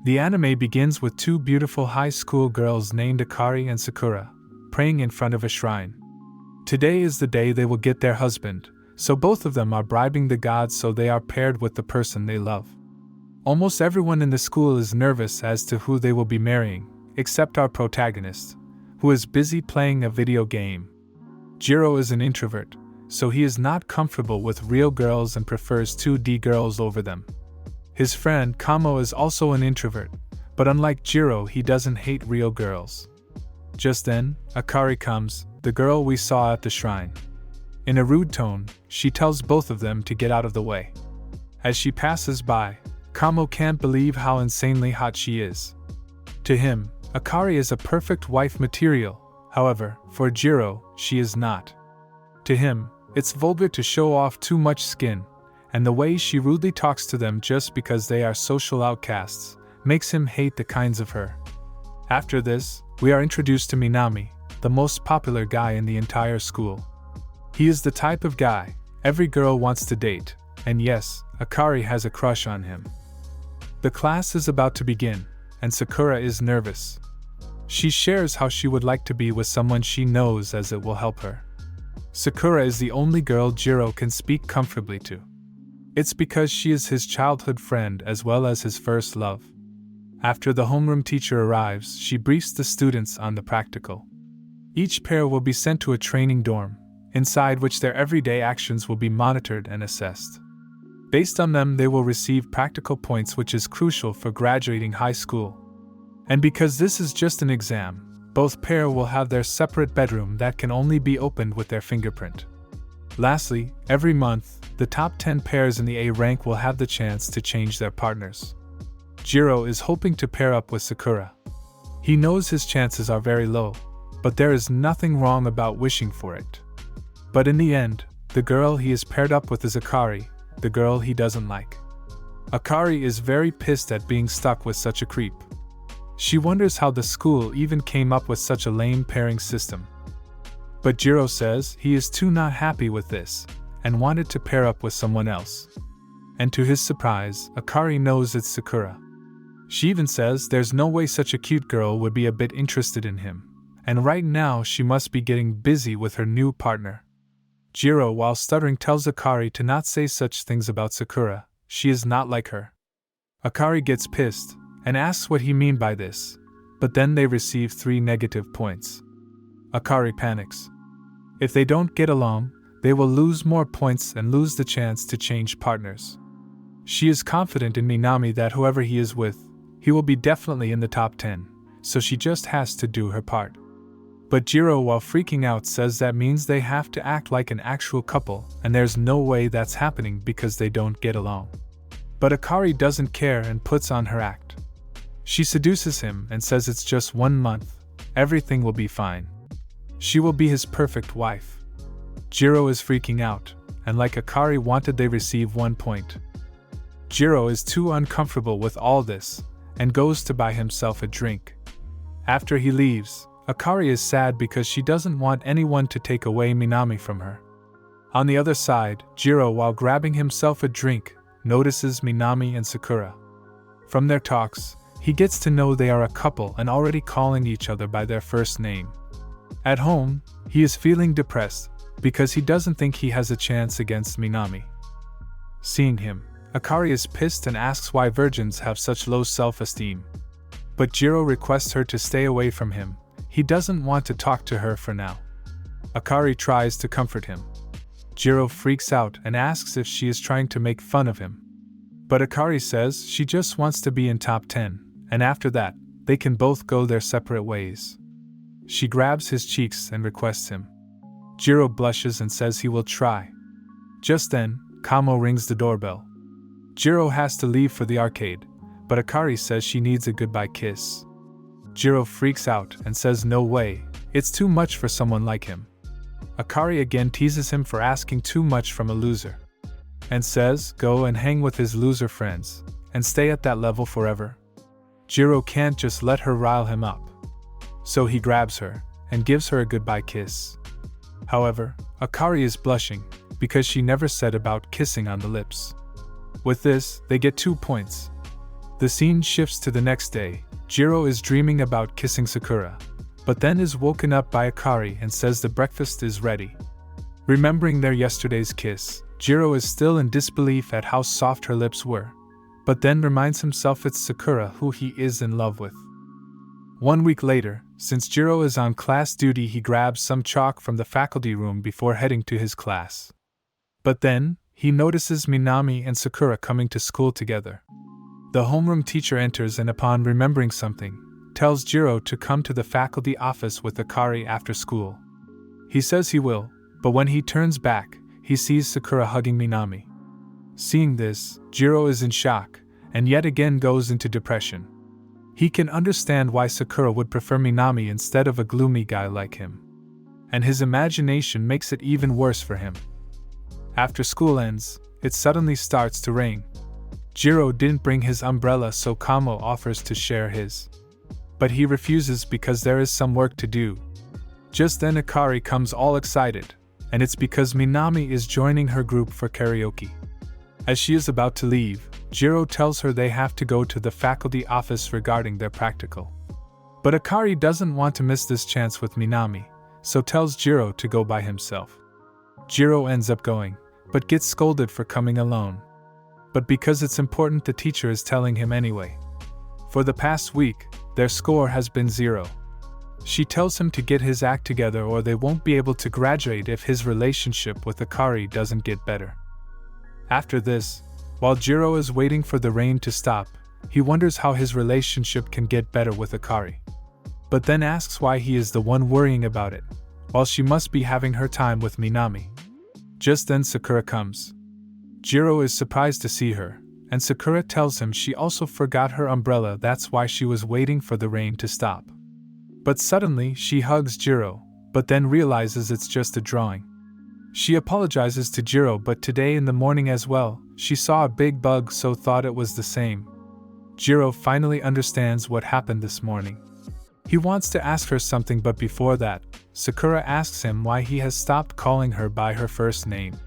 The anime begins with two beautiful high school girls named Akari and Sakura, praying in front of a shrine. Today is the day they will get their husband, so both of them are bribing the gods so they are paired with the person they love. Almost everyone in the school is nervous as to who they will be marrying, except our protagonist, who is busy playing a video game. Jiro is an introvert, so he is not comfortable with real girls and prefers 2D girls over them. His friend Kamo is also an introvert, but unlike Jiro, he doesn't hate real girls. Just then, Akari comes, the girl we saw at the shrine. In a rude tone, she tells both of them to get out of the way. As she passes by, Kamo can't believe how insanely hot she is. To him, Akari is a perfect wife material, however, for Jiro, she is not. To him, it's vulgar to show off too much skin, and the way she rudely talks to them just because they are social outcasts makes him hate the kinds of her. After this, we are introduced to Minami, the most popular guy in the entire school. He is the type of guy every girl wants to date, and yes, Akari has a crush on him. The class is about to begin, and Sakura is nervous. She shares how she would like to be with someone she knows as it will help her. Sakura is the only girl Jiro can speak comfortably to. It's because she is his childhood friend as well as his first love. After the homeroom teacher arrives, she briefs the students on the practical. Each pair will be sent to a training dorm, inside which their everyday actions will be monitored and assessed. Based on them, they will receive practical points, which is crucial for graduating high school. And because this is just an exam, both pair will have their separate bedroom that can only be opened with their fingerprint. Lastly, every month, the top 10 pairs in the A rank will have the chance to change their partners. Jiro is hoping to pair up with Sakura. He knows his chances are very low, but there is nothing wrong about wishing for it. But in the end, the girl he is paired up with is Akari, the girl he doesn't like. Akari is very pissed at being stuck with such a creep. She wonders how the school even came up with such a lame pairing system. But Jiro says he is too not happy with this, and wanted to pair up with someone else. And to his surprise, Akari knows it's Sakura. She even says there's no way such a cute girl would be a bit interested in him, and right now she must be getting busy with her new partner. Jiro, while stuttering, tells Akari to not say such things about Sakura. She is not like her. Akari gets pissed, and asks what he means by this, but then they receive 3 negative points. Akari panics. If they don't get along, they will lose more points and lose the chance to change partners. She is confident in Minami that whoever he is with, he will be definitely in the top 10, so she just has to do her part. But Jiro, while freaking out, says that means they have to act like an actual couple, and there's no way that's happening because they don't get along. But Akari doesn't care and puts on her act. She seduces him and says it's just 1 month, everything will be fine. She will be his perfect wife. Jiro is freaking out, and like Akari wanted, they receive 1 point. Jiro is too uncomfortable with all this, and goes to buy himself a drink. After he leaves, Akari is sad because she doesn't want anyone to take away Minami from her. On the other side, Jiro, while grabbing himself a drink, notices Minami and Sakura. From their talks, he gets to know they are a couple and already calling each other by their first name. At home, he is feeling depressed because he doesn't think he has a chance against Minami. Seeing him, Akari is pissed and asks why virgins have such low self-esteem. But Jiro requests her to stay away from him. He doesn't want to talk to her for now. Akari tries to comfort him. Jiro freaks out and asks if she is trying to make fun of him. But Akari says she just wants to be in top 10, and after that, they can both go their separate ways. She grabs his cheeks and requests him. Jiro blushes and says he will try. Just then, Kamo rings the doorbell. Jiro has to leave for the arcade, but Akari says she needs a goodbye kiss. Jiro freaks out and says no way, it's too much for someone like him. Akari again teases him for asking too much from a loser, and says go and hang with his loser friends, and stay at that level forever. Jiro can't just let her rile him up. So he grabs her, and gives her a goodbye kiss. However, Akari is blushing, because she never said about kissing on the lips. With this, they get 2 points. The scene shifts to the next day. Jiro is dreaming about kissing Sakura, but then is woken up by Akari and says the breakfast is ready. Remembering their yesterday's kiss, Jiro is still in disbelief at how soft her lips were, but then reminds himself it's Sakura who he is in love with. 1 week later, since Jiro is on class duty, he grabs some chalk from the faculty room before heading to his class. But then, he notices Minami and Sakura coming to school together. The homeroom teacher enters and upon remembering something, tells Jiro to come to the faculty office with Akari after school. He says he will, but when he turns back, he sees Sakura hugging Minami. Seeing this, Jiro is in shock, and yet again goes into depression. He can understand why Sakura would prefer Minami instead of a gloomy guy like him. And his imagination makes it even worse for him. After school ends, it suddenly starts to rain. Jiro didn't bring his umbrella, so Kamo offers to share his. But he refuses because there is some work to do. Just then Akari comes all excited, and it's because Minami is joining her group for karaoke. As she is about to leave, Jiro tells her they have to go to the faculty office regarding their practical. But Akari doesn't want to miss this chance with Minami, so tells Jiro to go by himself. Jiro ends up going, but gets scolded for coming alone. But because it's important, the teacher is telling him anyway. For the past week, their score has been 0. She tells him to get his act together or they won't be able to graduate if his relationship with Akari doesn't get better. After this, while Jiro is waiting for the rain to stop, he wonders how his relationship can get better with Akari. But then asks why he is the one worrying about it, while she must be having her time with Minami. Just then Sakura comes. Jiro is surprised to see her, and Sakura tells him she also forgot her umbrella, that's why she was waiting for the rain to stop. But suddenly she hugs Jiro, but then realizes it's just a drawing. She apologizes to Jiro, but today in the morning as well, she saw a big bug, so thought it was the same. Jiro finally understands what happened this morning. He wants to ask her something, but before that, Sakura asks him why he has stopped calling her by her first name.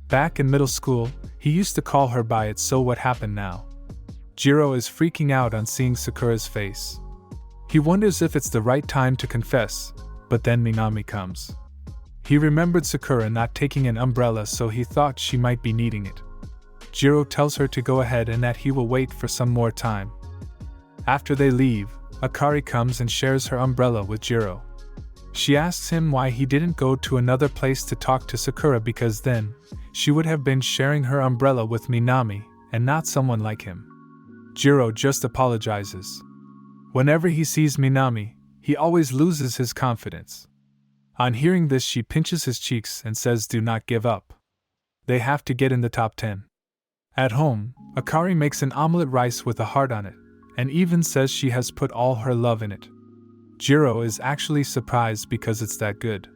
Back in middle school, he used to call her by it, so what happened now? Jiro is freaking out on seeing Sakura's face. He wonders if it's the right time to confess, but then Minami comes. He remembered Sakura not taking an umbrella, so he thought she might be needing it. Jiro tells her to go ahead and that he will wait for some more time. After they leave, Akari comes and shares her umbrella with Jiro. She asks him why he didn't go to another place to talk to Sakura, because then she would have been sharing her umbrella with Minami and not someone like him. Jiro just apologizes. Whenever he sees Minami, he always loses his confidence. On hearing this, she pinches his cheeks and says do not give up. They have to get in the top 10. At home, Akari makes an omelette rice with a heart on it, and even says she has put all her love in it. Jiro is actually surprised because it's that good.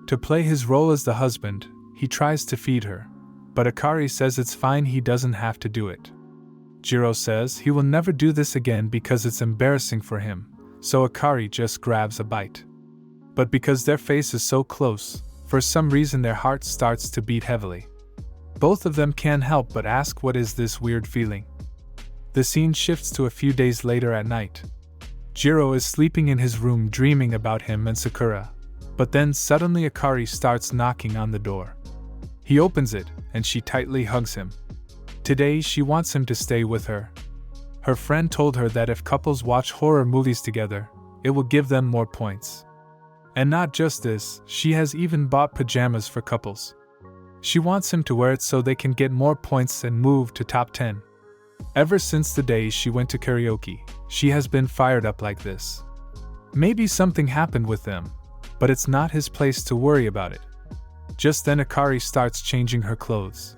To play his role as the husband, he tries to feed her, but Akari says it's fine, he doesn't have to do it. Jiro says he will never do this again because it's embarrassing for him, so Akari just grabs a bite. But because their face is so close, for some reason their heart starts to beat heavily. Both of them can't help but ask what is this weird feeling. The scene shifts to a few days later at night. Jiro is sleeping in his room dreaming about him and Sakura, but then suddenly Akari starts knocking on the door. He opens it, and she tightly hugs him. Today she wants him to stay with her. Her friend told her that if couples watch horror movies together, it will give them more points. And not just this, she has even bought pajamas for couples. She wants him to wear it so they can get more points and move to top 10. Ever since the day she went to karaoke, she has been fired up like this. Maybe something happened with them, but it's not his place to worry about it. Just then Akari starts changing her clothes.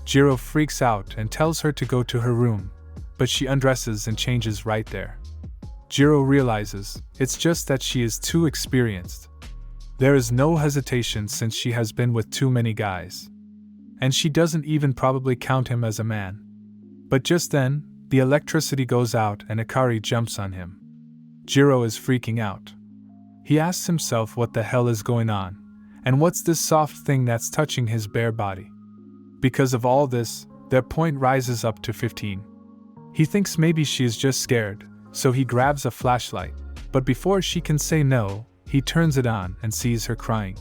Jiro freaks out and tells her to go to her room, but she undresses and changes right there. Jiro realizes it's just that she is too experienced. There is no hesitation since she has been with too many guys. And she doesn't even probably count him as a man. But just then, the electricity goes out and Akari jumps on him. Jiro is freaking out. He asks himself what the hell is going on, and what's this soft thing that's touching his bare body. Because of all this, their point rises up to 15. He thinks maybe she is just scared, so he grabs a flashlight, but before she can say no, he turns it on and sees her crying.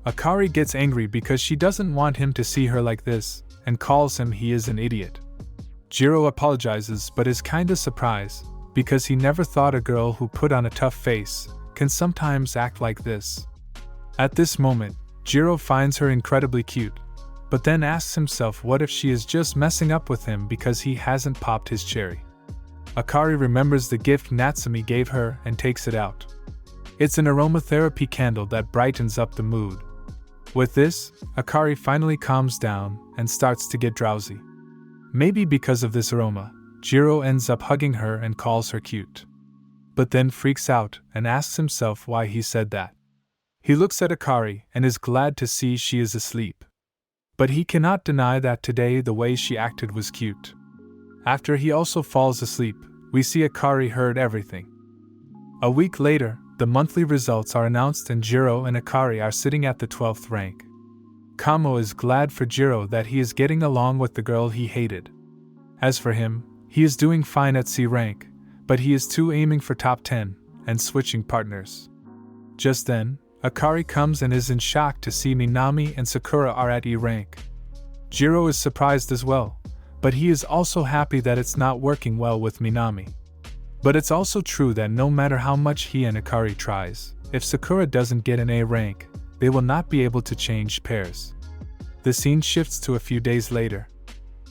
Akari gets angry because she doesn't want him to see her like this, and calls him he is an idiot. Jiro apologizes but is kinda surprised, because he never thought a girl who put on a tough face can sometimes act like this. At this moment, Jiro finds her incredibly cute, but then asks himself what if she is just messing up with him because he hasn't popped his cherry. Akari remembers the gift Natsumi gave her and takes it out. It's an aromatherapy candle that brightens up the mood. With this, Akari finally calms down and starts to get drowsy. Maybe because of this aroma, Jiro ends up hugging her and calls her cute. But then freaks out and asks himself why he said that. He looks at Akari and is glad to see she is asleep. But he cannot deny that today the way she acted was cute. After he also falls asleep, we see Akari heard everything. A week later, the monthly results are announced and Jiro and Akari are sitting at the 12th rank. Kamo is glad for Jiro that he is getting along with the girl he hated. As for him, he is doing fine at C rank, but he is too aiming for top 10 and switching partners. Just then, Akari comes and is in shock to see Minami and Sakura are at E rank. Jiro is surprised as well, but he is also happy that it's not working well with Minami. But it's also true that no matter how much he and Akari tries, if Sakura doesn't get an A rank, they will not be able to change pairs. The scene shifts to a few days later.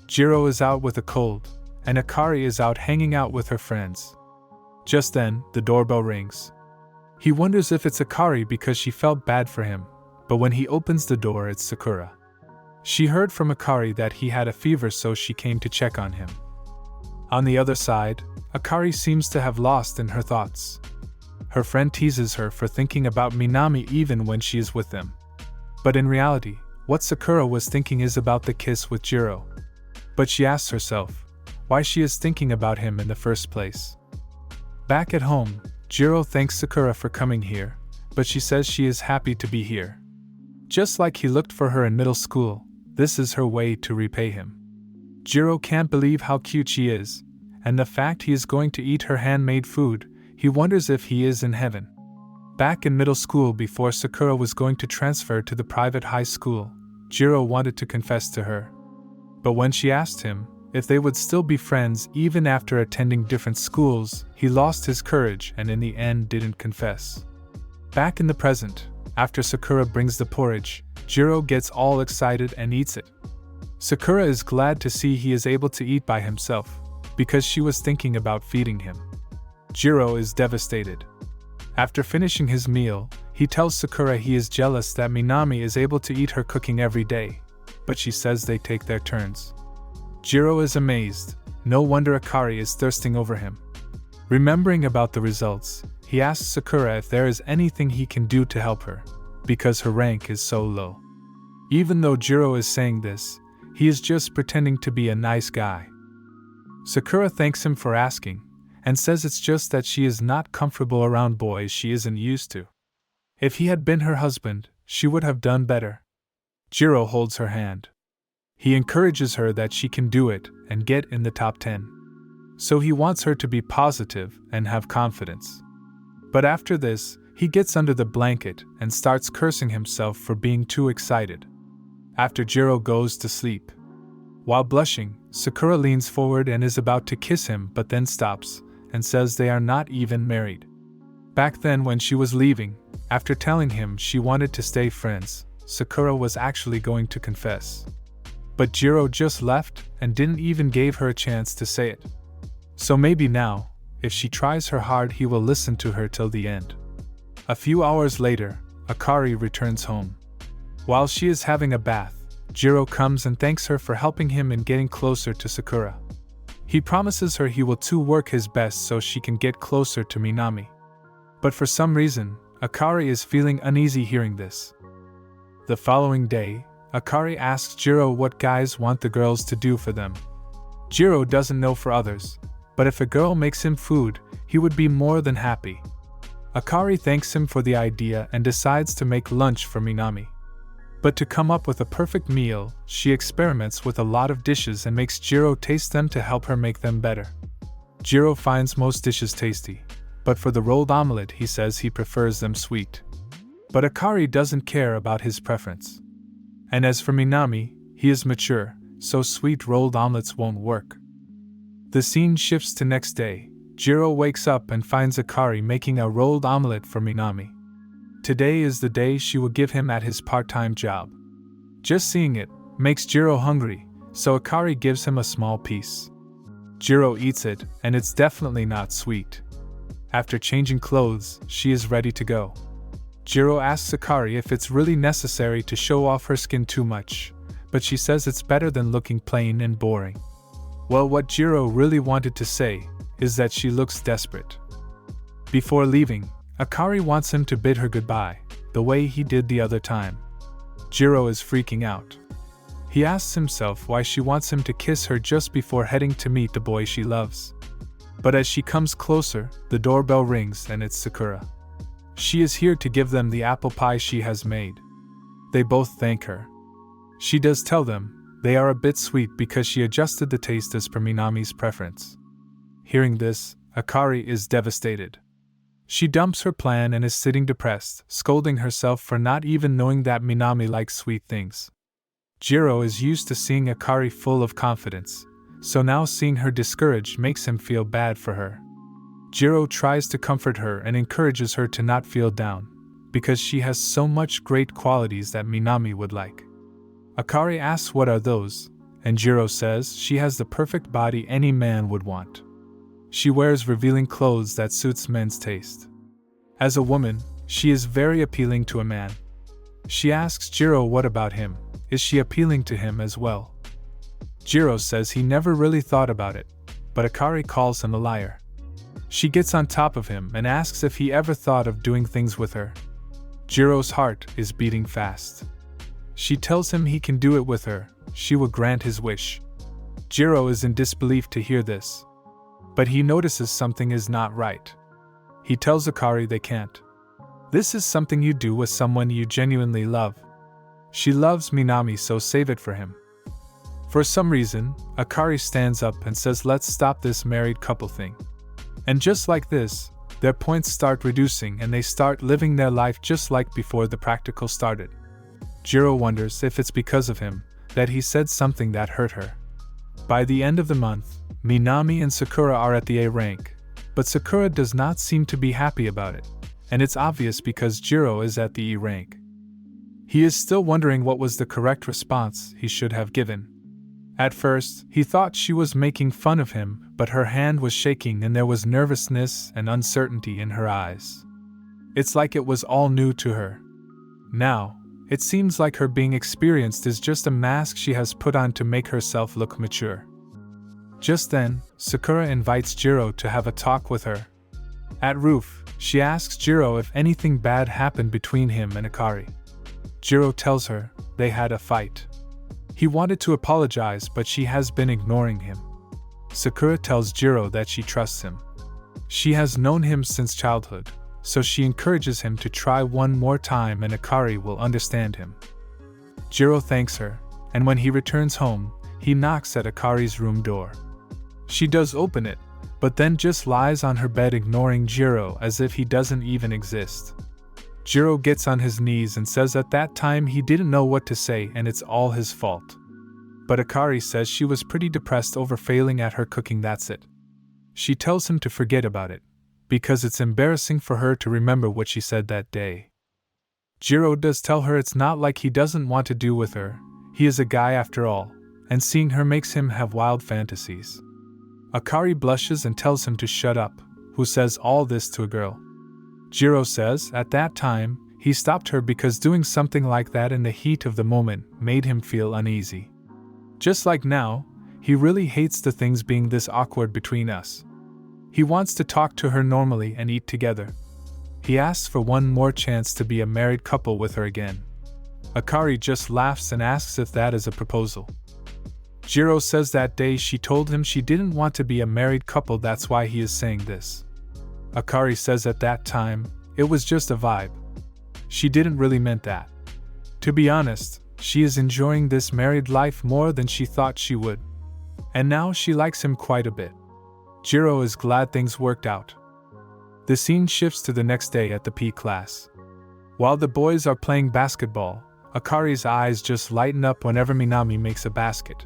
Jiro is out with a cold, and Akari is out hanging out with her friends. Just then, the doorbell rings. He wonders if it's Akari because she felt bad for him, but when he opens the door it's Sakura. She heard from Akari that he had a fever, so she came to check on him. On the other side, Akari seems to have lost in her thoughts. Her friend teases her for thinking about Minami even when she is with them. But in reality, what Sakura was thinking is about the kiss with Jiro. But she asks herself why she is thinking about him in the first place. Back at home, Jiro thanks Sakura for coming here, but she says she is happy to be here. Just like he looked for her in middle school, this is her way to repay him. Jiro can't believe how cute she is, and the fact he is going to eat her handmade food, he wonders if he is in heaven. Back in middle school before Sakura was going to transfer to the private high school, Jiro wanted to confess to her. But when she asked him if they would still be friends even after attending different schools, he lost his courage and in the end didn't confess. Back in the present, after Sakura brings the porridge, Jiro gets all excited and eats it. Sakura is glad to see he is able to eat by himself, because she was thinking about feeding him. Jiro is devastated. After finishing his meal, he tells Sakura he is jealous that Minami is able to eat her cooking every day, but she says they take their turns. Jiro is amazed. No wonder Akari is thirsting over him. Remembering about the results, he asks Sakura if there is anything he can do to help her, because her rank is so low. Even though Jiro is saying this, he is just pretending to be a nice guy. Sakura thanks him for asking, and says it's just that she is not comfortable around boys she isn't used to. If he had been her husband, she would have done better. Jiro holds her hand. He encourages her that she can do it and get in the top 10. So he wants her to be positive and have confidence. But after this, he gets under the blanket and starts cursing himself for being too excited. After Jiro goes to sleep. While blushing, Sakura leans forward and is about to kiss him but then stops and says they are not even married. Back then when she was leaving, after telling him she wanted to stay friends, Sakura was actually going to confess. But Jiro just left and didn't even give her a chance to say it. So maybe now, if she tries her hard, he will listen to her till the end. A few hours later, Akari returns home. While she is having a bath, Jiro comes and thanks her for helping him in getting closer to Sakura. He promises her he will too work his best so she can get closer to Minami. But for some reason, Akari is feeling uneasy hearing this. The following day, Akari asks Jiro what guys want the girls to do for them. Jiro doesn't know for others, but if a girl makes him food, he would be more than happy. Akari thanks him for the idea and decides to make lunch for Minami. But to come up with a perfect meal, she experiments with a lot of dishes and makes Jiro taste them to help her make them better. Jiro finds most dishes tasty, but for the rolled omelette he says he prefers them sweet. But Akari doesn't care about his preference. And as for Minami, he is mature, so sweet rolled omelets won't work. The scene shifts to next day. Jiro wakes up and finds Akari making a rolled omelette for Minami. Today is the day she will give him at his part-time job. Just seeing it makes Jiro hungry, so Akari gives him a small piece. Jiro eats it, and it's definitely not sweet. After changing clothes, she is ready to go. Jiro asks Akari if it's really necessary to show off her skin too much, but she says it's better than looking plain and boring. Well, what Jiro really wanted to say is that she looks desperate. Before leaving, Akari wants him to bid her goodbye, the way he did the other time. Jiro is freaking out. He asks himself why she wants him to kiss her just before heading to meet the boy she loves. But as she comes closer, the doorbell rings and it's Sakura. She is here to give them the apple pie she has made. They both thank her. She does tell them they are a bit sweet because she adjusted the taste as per Minami's preference. Hearing this, Akari is devastated. She dumps her plan and is sitting depressed, scolding herself for not even knowing that Minami likes sweet things. Jiro is used to seeing Akari full of confidence, so now seeing her discouraged makes him feel bad for her. Jiro tries to comfort her and encourages her to not feel down, because she has so much great qualities that Minami would like. Akari asks what are those, and Jiro says she has the perfect body any man would want. She wears revealing clothes that suits men's taste. As a woman, she is very appealing to a man. She asks Jiro what about him, is she appealing to him as well? Jiro says he never really thought about it, but Akari calls him a liar. She gets on top of him and asks if he ever thought of doing things with her. Jiro's heart is beating fast. She tells him he can do it with her, she will grant his wish. Jiro is in disbelief to hear this. But he notices something is not right. He tells Akari they can't. This is something you do with someone you genuinely love. She loves Minami, so save it for him. For some reason, Akari stands up and says let's stop this married couple thing. And just like this, their points start reducing and they start living their life just like before the practical started. Jiro wonders if it's because of him that he said something that hurt her. By the end of the month, Minami and Sakura are at the A rank, but Sakura does not seem to be happy about it, and it's obvious because Jiro is at the E rank. He is still wondering what was the correct response he should have given. At first, he thought she was making fun of him, but her hand was shaking and there was nervousness and uncertainty in her eyes. It's like it was all new to her. Now, it seems like her being experienced is just a mask she has put on to make herself look mature. Just then, Sakura invites Jiro to have a talk with her. At roof, she asks Jiro if anything bad happened between him and Akari. Jiro tells her they had a fight. He wanted to apologize, but she has been ignoring him. Sakura tells Jiro that she trusts him. She has known him since childhood, so she encourages him to try one more time and Akari will understand him. Jiro thanks her, and when he returns home, he knocks at Akari's room door. She does open it, but then just lies on her bed ignoring Jiro as if he doesn't even exist. Jiro gets on his knees and says at that time he didn't know what to say and it's all his fault. But Akari says she was pretty depressed over failing at her cooking, that's it. She tells him to forget about it, because it's embarrassing for her to remember what she said that day. Jiro does tell her it's not like he doesn't want to do with her, he is a guy after all, and seeing her makes him have wild fantasies. Akari blushes and tells him to shut up, who says all this to a girl. Jiro says at that time, he stopped her because doing something like that in the heat of the moment made him feel uneasy. Just like now, he really hates the things being this awkward between us. He wants to talk to her normally and eat together. He asks for one more chance to be a married couple with her again. Akari just laughs and asks if that is a proposal. Jiro says that day she told him she didn't want to be a married couple, that's why he is saying this. Akari says at that time, it was just a vibe. She didn't really meant that. To be honest, she is enjoying this married life more than she thought she would. And now she likes him quite a bit. Jiro is glad things worked out. The scene shifts to the next day at the PE class. While the boys are playing basketball, Akari's eyes just lighten up whenever Minami makes a basket.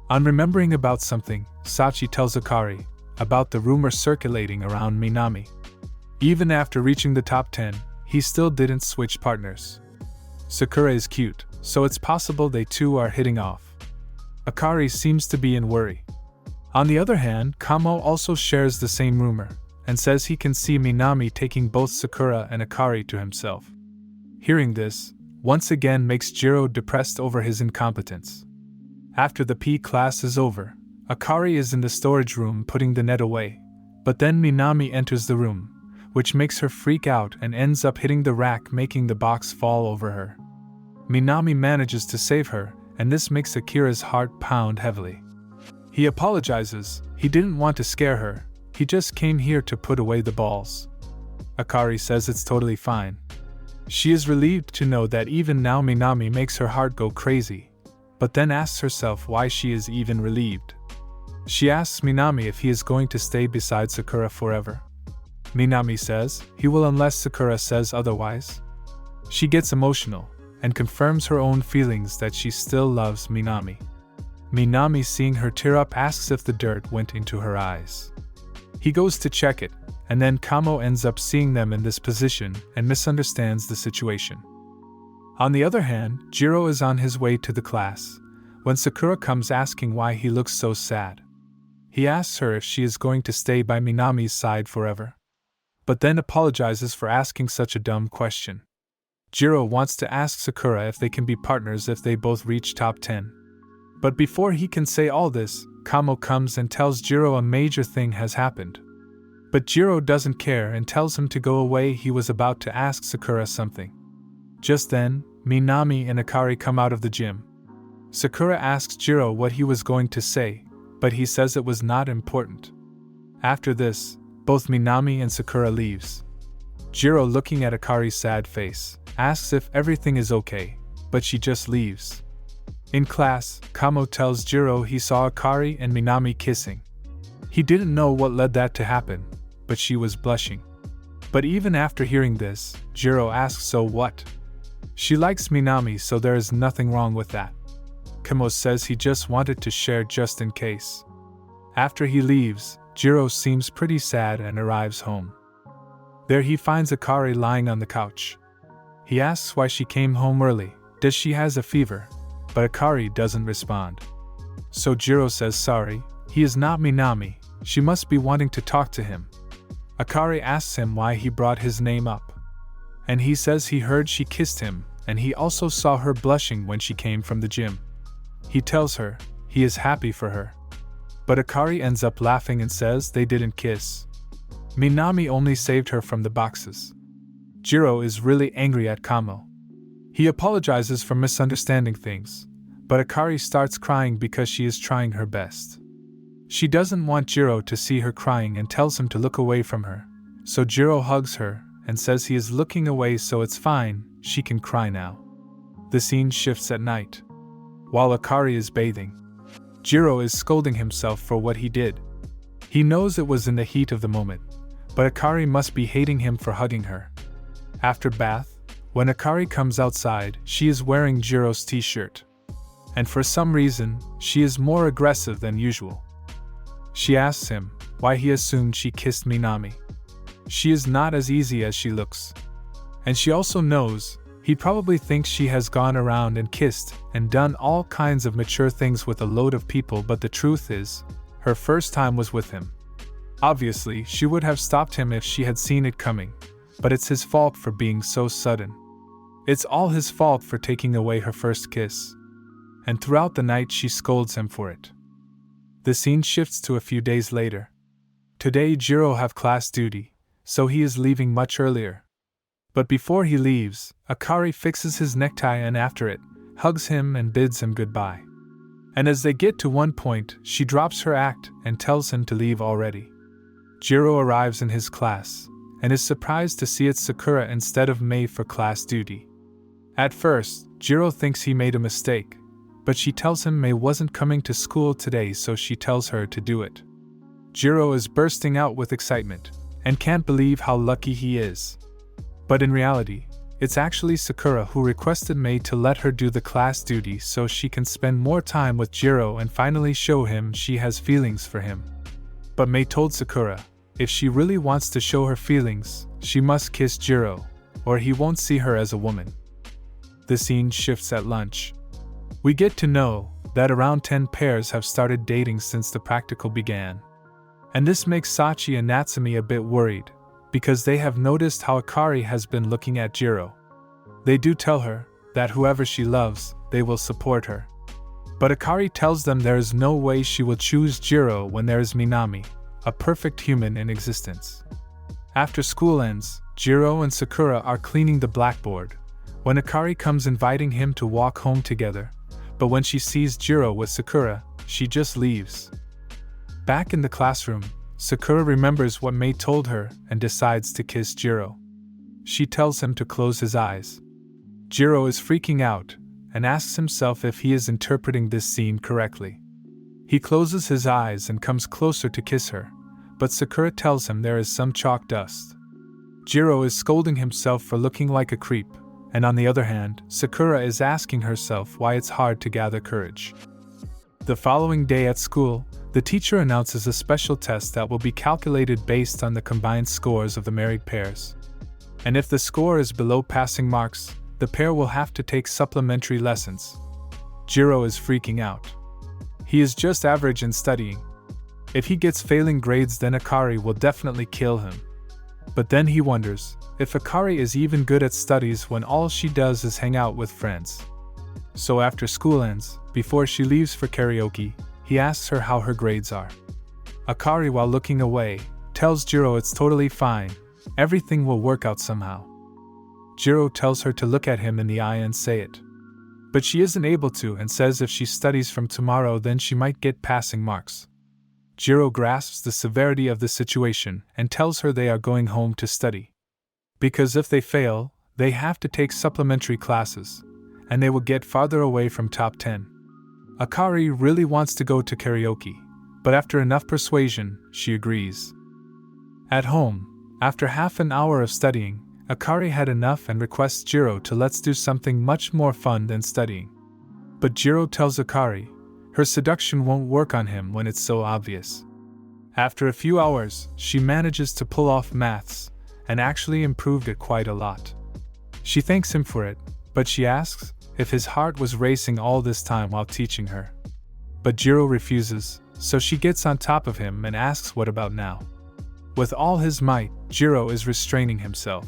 On remembering about something, Sachi tells Akari about the rumor circulating around Minami. Even after reaching the top 10, he still didn't switch partners. Sakura is cute, so it's possible they two are hitting off. Akari seems to be in worry. On the other hand, Kamo also shares the same rumor, and says he can see Minami taking both Sakura and Akari to himself. Hearing this, once again makes Jiro depressed over his incompetence. After the PE class is over, Akari is in the storage room putting the net away, but then Minami enters the room, which makes her freak out and ends up hitting the rack, making the box fall over her. Minami manages to save her, and this makes Akira's heart pound heavily. He apologizes. He didn't want to scare her, he just came here to put away the balls. Akari says it's totally fine. She is relieved to know that even now Minami makes her heart go crazy, but then asks herself why she is even relieved. She asks Minami if he is going to stay beside Sakura forever. Minami says he will unless Sakura says otherwise. She gets emotional and confirms her own feelings that she still loves Minami. Minami, seeing her tear up, asks if the dirt went into her eyes. He goes to check it, and then Kamo ends up seeing them in this position and misunderstands the situation. On the other hand, Jiro is on his way to the class when Sakura comes asking why he looks so sad. He asks her if she is going to stay by Minami's side forever, but then apologizes for asking such a dumb question. Jiro wants to ask Sakura if they can be partners if they both reach top 10. But before he can say all this, Kamo comes and tells Jiro a major thing has happened. But Jiro doesn't care and tells him to go away. He was about to ask Sakura something. Just then, Minami and Akari come out of the gym. Sakura asks Jiro what he was going to say, but he says it was not important. After this, both Minami and Sakura leaves. Jiro, looking at Akari's sad face, asks if everything is okay, but she just leaves. In class, Kamo tells Jiro he saw Akari and Minami kissing. He didn't know what led that to happen, but she was blushing. But even after hearing this, Jiro asks so what? She likes Minami, so there is nothing wrong with that. Kamo says he just wanted to share just in case. After he leaves, Jiro seems pretty sad and arrives home. There he finds Akari lying on the couch. He asks why she came home early, does she has a fever? But Akari doesn't respond. So Jiro says sorry, he is not Minami, she must be wanting to talk to him. Akari asks him why he brought his name up. And he says he heard she kissed him, and he also saw her blushing when she came from the gym. He tells her he is happy for her. But Akari ends up laughing and says they didn't kiss. Minami only saved her from the boxes. Jiro is really angry at Kamo. He apologizes for misunderstanding things, but Akari starts crying because she is trying her best. She doesn't want Jiro to see her crying and tells him to look away from her, so Jiro hugs her and says he is looking away so it's fine, she can cry now. The scene shifts at night. While Akari is bathing, Jiro is scolding himself for what he did. He knows it was in the heat of the moment, but Akari must be hating him for hugging her. After bath, when Akari comes outside, she is wearing Jiro's t-shirt. And for some reason, she is more aggressive than usual. She asks him why he assumed she kissed Minami. She is not as easy as she looks. And she also knows he probably thinks she has gone around and kissed and done all kinds of mature things with a load of people, but the truth is, her first time was with him. Obviously, she would have stopped him if she had seen it coming, but it's his fault for being so sudden. It's all his fault for taking away her first kiss. And throughout the night she scolds him for it. The scene shifts to a few days later. Today Jiro have class duty, so he is leaving much earlier. But before he leaves, Akari fixes his necktie and after it, hugs him and bids him goodbye. And as they get to one point, she drops her act and tells him to leave already. Jiro arrives in his class, and is surprised to see it's Sakura instead of Mei for class duty. At first, Jiro thinks he made a mistake, but she tells him Mei wasn't coming to school today, so she tells her to do it. Jiro is bursting out with excitement and can't believe how lucky he is. But in reality, it's actually Sakura who requested Mei to let her do the class duty so she can spend more time with Jiro and finally show him she has feelings for him. But Mei told Sakura, if she really wants to show her feelings, she must kiss Jiro, or he won't see her as a woman. The scene shifts at lunch. We get to know that around 10 pairs have started dating since the practical began. And this makes Sachi and Natsumi a bit worried, because they have noticed how Akari has been looking at Jiro. They do tell her that whoever she loves, they will support her. But Akari tells them there is no way she will choose Jiro when there is Minami, a perfect human in existence. After school ends, Jiro and Sakura are cleaning the blackboard, when Akari comes inviting him to walk home together, but when she sees Jiro with Sakura, she just leaves. Back in the classroom, Sakura remembers what Mei told her and decides to kiss Jiro. She tells him to close his eyes. Jiro is freaking out and asks himself if he is interpreting this scene correctly. He closes his eyes and comes closer to kiss her, but Sakura tells him there is some chalk dust. Jiro is scolding himself for looking like a creep, and on the other hand, Sakura is asking herself why it's hard to gather courage. The following day at school, the teacher announces a special test that will be calculated based on the combined scores of the married pairs. And if the score is below passing marks, the pair will have to take supplementary lessons. Jiro is freaking out. He is just average in studying. If he gets failing grades, then Akari will definitely kill him. But then he wonders if Akari is even good at studies when all she does is hang out with friends. So after school ends, before she leaves for karaoke, he asks her how her grades are. Akari, while looking away, tells Jiro it's totally fine, everything will work out somehow. Jiro tells her to look at him in the eye and say it. But she isn't able to and says if she studies from tomorrow then she might get passing marks. Jiro grasps the severity of the situation and tells her they are going home to study. Because if they fail, they have to take supplementary classes, and they will get farther away from top 10. Akari really wants to go to karaoke, but after enough persuasion, she agrees. At home, after half an hour of studying, Akari had enough and requests Jiro to let's do something much more fun than studying. But Jiro tells Akari her seduction won't work on him when it's so obvious. After a few hours, she manages to pull off maths, and actually improved it quite a lot. She thanks him for it, but she asks if his heart was racing all this time while teaching her. But Jiro refuses, so she gets on top of him and asks what about now. With all his might, Jiro is restraining himself.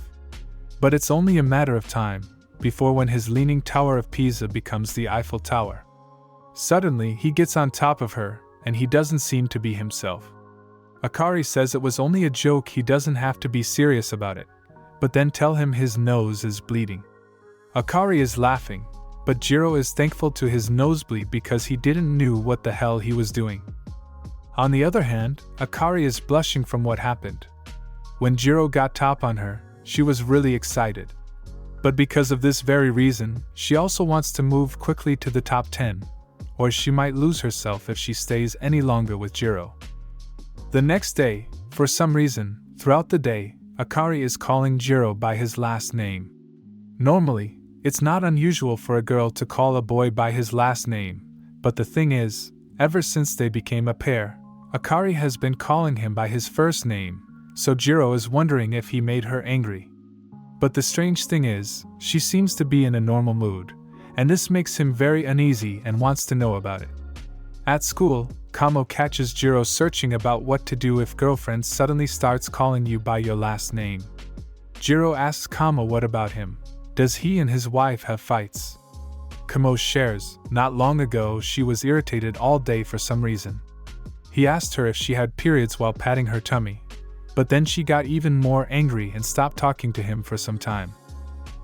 But it's only a matter of time, before when his leaning Tower of Pisa becomes the Eiffel Tower. Suddenly, he gets on top of her, and he doesn't seem to be himself. Akari says it was only a joke, he doesn't have to be serious about it, but then tell him his nose is bleeding. Akari is laughing, but Jiro is thankful to his nosebleed because he didn't know what the hell he was doing. On the other hand, Akari is blushing from what happened. When Jiro got top on her, she was really excited. But because of this very reason, she also wants to move quickly to the top 10, or she might lose herself if she stays any longer with Jiro. The next day, for some reason, throughout the day, Akari is calling Jiro by his last name. Normally, it's not unusual for a girl to call a boy by his last name, but the thing is, ever since they became a pair, Akari has been calling him by his first name, so Jiro is wondering if he made her angry. But the strange thing is, she seems to be in a normal mood, and this makes him very uneasy and wants to know about it. At school, Kamo catches Jiro searching about what to do if girlfriend suddenly starts calling you by your last name. Jiro asks Kamo what about him. Does he and his wife have fights? Kamo shares, not long ago she was irritated all day for some reason. He asked her if she had periods while patting her tummy, but then she got even more angry and stopped talking to him for some time.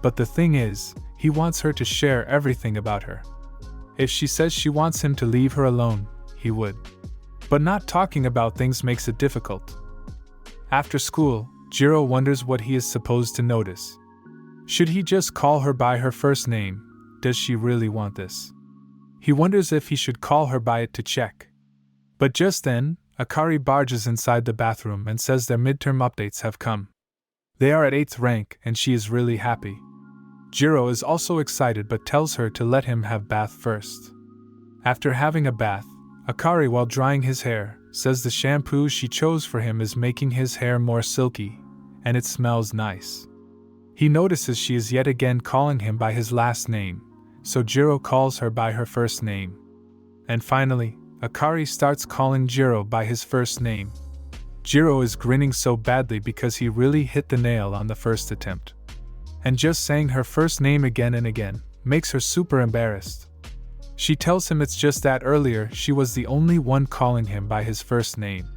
But the thing is, he wants her to share everything about her. If she says she wants him to leave her alone, he would. But not talking about things makes it difficult. After school, Jiro wonders what he is supposed to notice. Should he just call her by her first name, does she really want this? He wonders if he should call her by it to check. But just then, Akari barges inside the bathroom and says their midterm updates have come. They are at 8th rank and she is really happy. Jiro is also excited but tells her to let him have bath first. After having a bath, Akari, while drying his hair, says the shampoo she chose for him is making his hair more silky, and it smells nice. He notices she is yet again calling him by his last name, so Jiro calls her by her first name. And finally, Akari starts calling Jiro by his first name. Jiro is grinning so badly because he really hit the nail on the first attempt. And just saying her first name again and again makes her super embarrassed. She tells him it's just that earlier she was the only one calling him by his first name.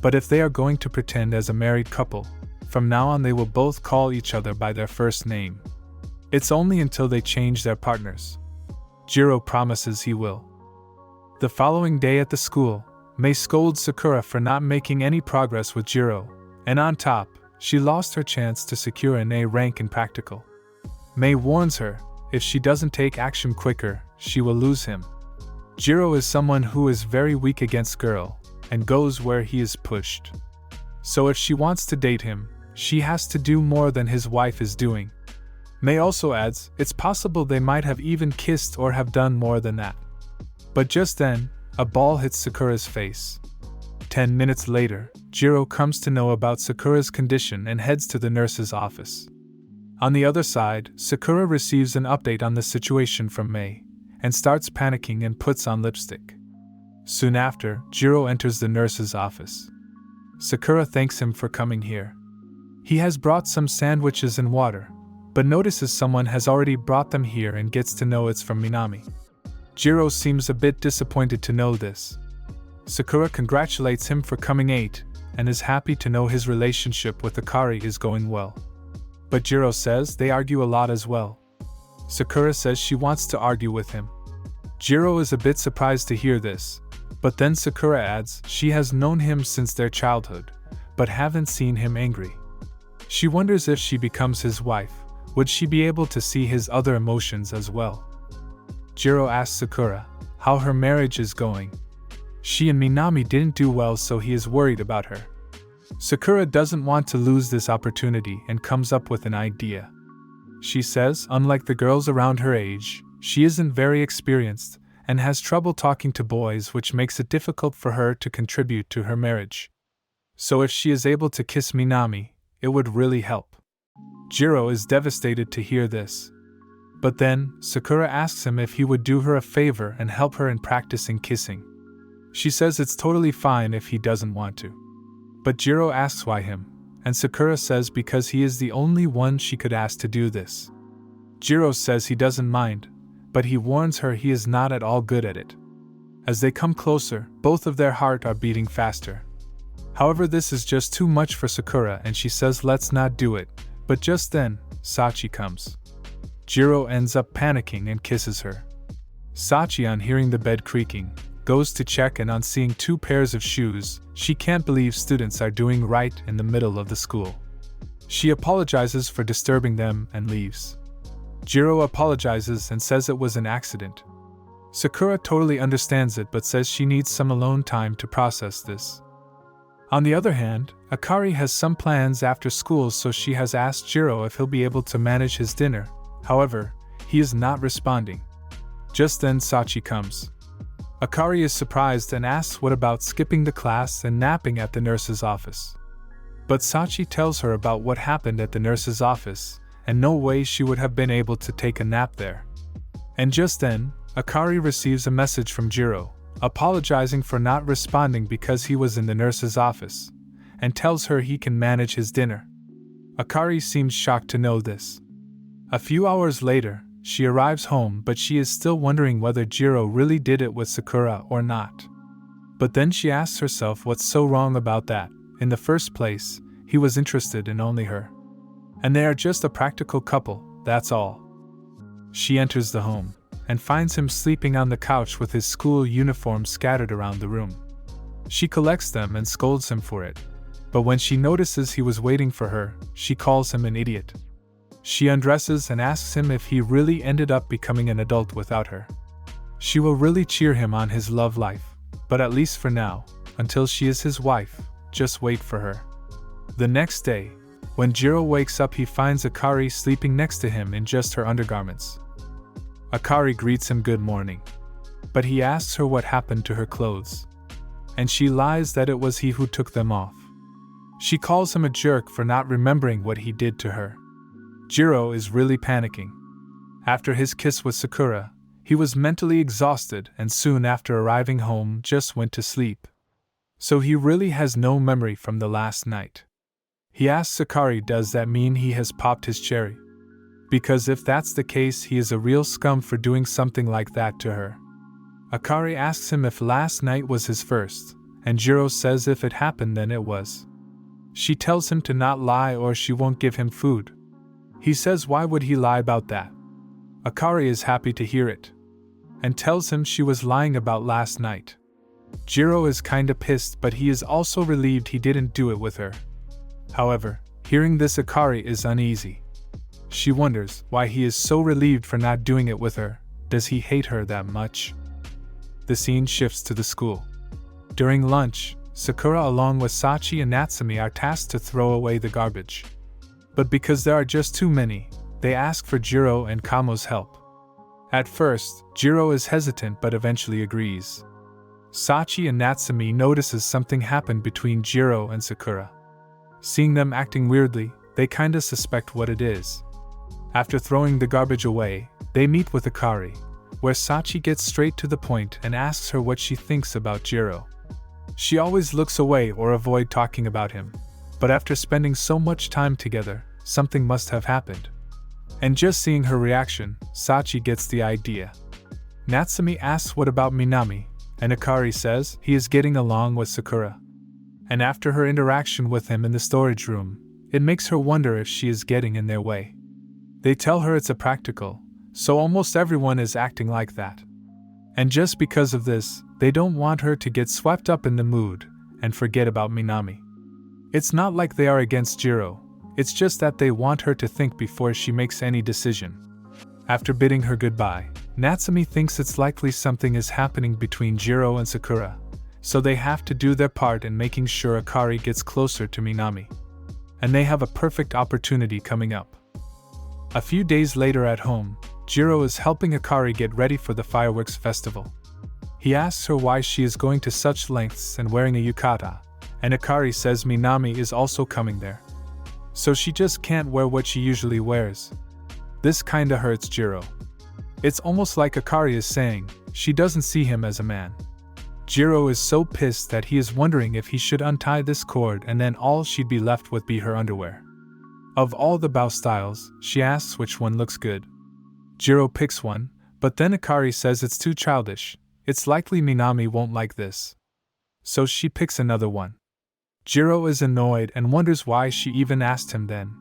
But if they are going to pretend as a married couple, from now on they will both call each other by their first name. It's only until they change their partners. Jiro promises he will. The following day at the school, Mei scolds Sakura for not making any progress with Jiro, and on top, she lost her chance to secure an A rank in practical. Mei warns her, if she doesn't take action quicker, she will lose him. Jiro is someone who is very weak against girl, and goes where he is pushed. So if she wants to date him, she has to do more than his wife is doing. Mei also adds, it's possible they might have even kissed or have done more than that. But just then, a ball hits Sakura's face. 10 minutes later, Jiro comes to know about Sakura's condition and heads to the nurse's office. On the other side, Sakura receives an update on the situation from Mei, and starts panicking and puts on lipstick. Soon after, Jiro enters the nurse's office. Sakura thanks him for coming here. He has brought some sandwiches and water, but notices someone has already brought them here and gets to know it's from Minami. Jiro seems a bit disappointed to know this. Sakura congratulates him for coming 8, and is happy to know his relationship with Akari is going well. But Jiro says they argue a lot as well. Sakura says she wants to argue with him. Jiro is a bit surprised to hear this, but then Sakura adds she has known him since their childhood, but haven't seen him angry. She wonders if she becomes his wife, would she be able to see his other emotions as well? Jiro asks Sakura how her marriage is going. She and Minami didn't do well, so he is worried about her. Sakura doesn't want to lose this opportunity and comes up with an idea. She says, unlike the girls around her age, she isn't very experienced and has trouble talking to boys, which makes it difficult for her to contribute to her marriage. So if she is able to kiss Minami, it would really help. Jiro is devastated to hear this. But then, Sakura asks him if he would do her a favor and help her in practicing kissing. She says it's totally fine if he doesn't want to. But Jiro asks why him, and Sakura says because he is the only one she could ask to do this. Jiro says he doesn't mind, but he warns her he is not at all good at it. As they come closer, both of their hearts are beating faster. However, this is just too much for Sakura and she says let's not do it, but just then, Sachi comes. Jiro ends up panicking and kisses her. Sachi, on hearing the bed creaking, goes to check, and on seeing 2 pairs of shoes, she can't believe students are doing right in the middle of the school. She apologizes for disturbing them and leaves. Jiro apologizes and says it was an accident. Sakura totally understands it but says she needs some alone time to process this. On the other hand, Akari has some plans after school, so she has asked Jiro if he'll be able to manage his dinner. However, he is not responding. Just then Sachi comes. Akari is surprised and asks what about skipping the class and napping at the nurse's office. But Sachi tells her about what happened at the nurse's office, and no way she would have been able to take a nap there. And just then, Akari receives a message from Jiro, apologizing for not responding because he was in the nurse's office, and tells her he can manage his dinner. Akari seems shocked to know this. A few hours later, she arrives home, but she is still wondering whether Jiro really did it with Sakura or not. But then she asks herself what's so wrong about that. In the first place, he was interested in only her. And they are just a practical couple, that's all. She enters the home, and finds him sleeping on the couch with his school uniform scattered around the room. She collects them and scolds him for it. But when she notices he was waiting for her, she calls him an idiot. She undresses and asks him if he really ended up becoming an adult without her. She will really cheer him on his love life, but at least for now, until she is his wife, just wait for her. The next day, when Jiro wakes up, he finds Akari sleeping next to him in just her undergarments. Akari greets him good morning, but he asks her what happened to her clothes, and she lies that it was he who took them off. She calls him a jerk for not remembering what he did to her. Jiro is really panicking. After his kiss with Sakura, he was mentally exhausted and soon after arriving home just went to sleep. So he really has no memory from the last night. He asks Akari, does that mean he has popped his cherry? Because if that's the case, he is a real scum for doing something like that to her. Akari asks him if last night was his first, and Jiro says if it happened then it was. She tells him to not lie or she won't give him food. He says why would he lie about that? Akari is happy to hear it, and tells him she was lying about last night. Jiro is kinda pissed, but he is also relieved he didn't do it with her. However, hearing this, Akari is uneasy. She wonders why he is so relieved for not doing it with her. Does he hate her that much? The scene shifts to the school. During lunch, Sakura along with Sachi and Natsumi are tasked to throw away the garbage. But because there are just too many, they ask for Jiro and Kamo's help. At first, Jiro is hesitant but eventually agrees. Sachi and Natsumi notices something happened between Jiro and Sakura. Seeing them acting weirdly, they kinda suspect what it is. After throwing the garbage away, they meet with Akari, where Sachi gets straight to the point and asks her what she thinks about Jiro. She always looks away or avoid talking about him, but after spending so much time together, something must have happened. And just seeing her reaction, Sachi gets the idea. Natsumi asks what about Minami, and Akari says he is getting along with Sakura. And after her interaction with him in the storage room, it makes her wonder if she is getting in their way. They tell her it's a practical, so almost everyone is acting like that. And just because of this, they don't want her to get swept up in the mood and forget about Minami. It's not like they are against Jiro, it's just that they want her to think before she makes any decision. After bidding her goodbye, Natsumi thinks it's likely something is happening between Jiro and Sakura, so they have to do their part in making sure Akari gets closer to Minami. And they have a perfect opportunity coming up. A few days later at home, Jiro is helping Akari get ready for the fireworks festival. He asks her why she is going to such lengths and wearing a yukata, and Akari says Minami is also coming there. So she just can't wear what she usually wears. This kinda hurts Jiro. It's almost like Akari is saying she doesn't see him as a man. Jiro is so pissed that he is wondering if he should untie this cord and then all she'd be left with be her underwear. Of all the bow styles, she asks which one looks good. Jiro picks one, but then Akari says it's too childish, it's likely Minami won't like this. So she picks another one. Jiro is annoyed and wonders why she even asked him then.